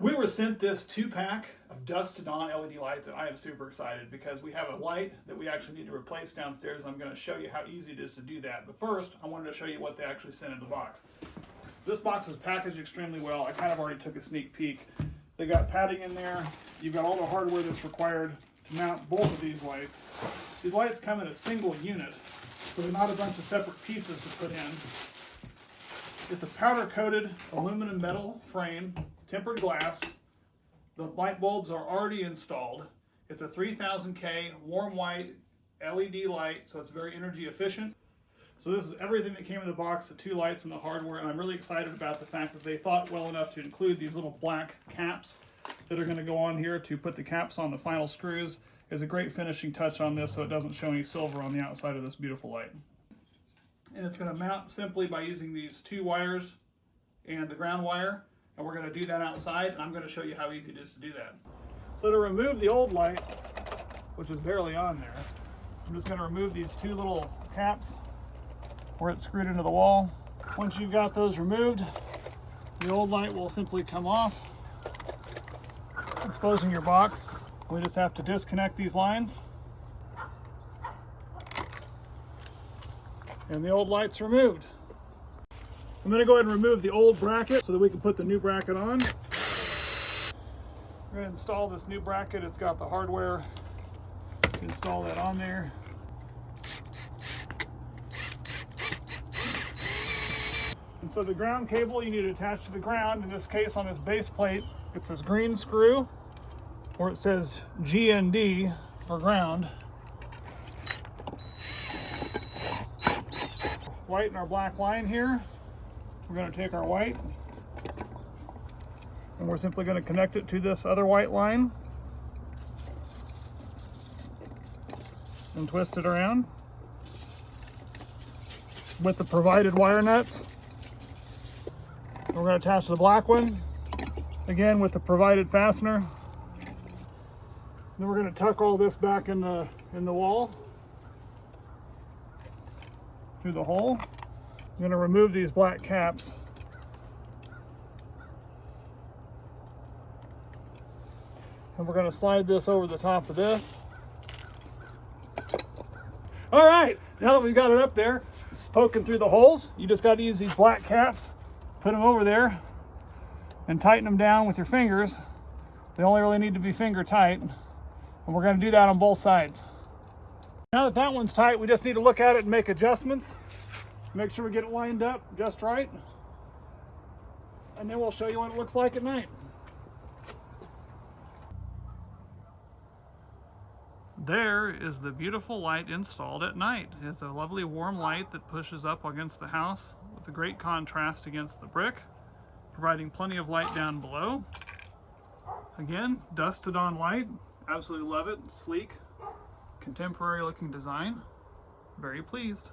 We were sent this 2-pack of dusk to dawn LED lights, and I am super excited because we have a light that we actually need to replace downstairs, and I'm going to show you how easy it is to do that. But first, I wanted to show you what they actually sent in the box. This box is packaged extremely well. I kind of already took a sneak peek. They got padding in there. You've got all the hardware that's required to mount both of these lights. These lights come in a single unit, so they're not a bunch of separate pieces to put in. It's a powder-coated aluminum metal frame, tempered glass. The light bulbs are already installed. It's a 3000K warm white LED light, so it's very energy efficient. So this is everything that came in the box, the 2 lights and the hardware, and I'm really excited about the fact that they thought well enough to include these little black caps that are going to go on here to put the caps on the final screws. Is a great finishing touch on this so it doesn't show any silver on the outside of this beautiful light. And it's going to mount simply by using these 2 wires and the ground wire, and we're going to do that outside, and I'm going to show you how easy it is to do that. So to remove the old light, which is barely on there, I'm just going to remove these 2 little caps where it's screwed into the wall. Once you've got those removed, the old light will simply come off, exposing your box. We just have to disconnect these lines, and the old light's removed. I'm going to go ahead and remove the old bracket so that we can put the new bracket on. We're going to install this new bracket. It's got the hardware. Install that on there. And so the ground cable you need to attach to the ground. In this case, on this base plate, it's this green screw where it says GND for ground. White and our black line here. We're going to take our white and we're simply going to connect it to this other white line and twist it around with the provided wire nuts. We're going to attach the black one again with the provided fastener. Then we're going to tuck all this back in the wall through the hole. I'm going to remove these black caps. And we're going to slide this over the top of this. All right, now that we've got it up there, it's poking through the holes. You just got to use these black caps, put them over there, and tighten them down with your fingers. They only really need to be finger tight. And we're going to do that on both sides. Now that that one's tight, we just need to look at it and make adjustments. Make sure we get it lined up just right. And then we'll show you what it looks like at night. There is the beautiful light installed at night. It's a lovely warm light that pushes up against the house with a great contrast against the brick, providing plenty of light down below. Again, dusk to dawn light. Absolutely love it. Sleek, contemporary looking design. Very pleased.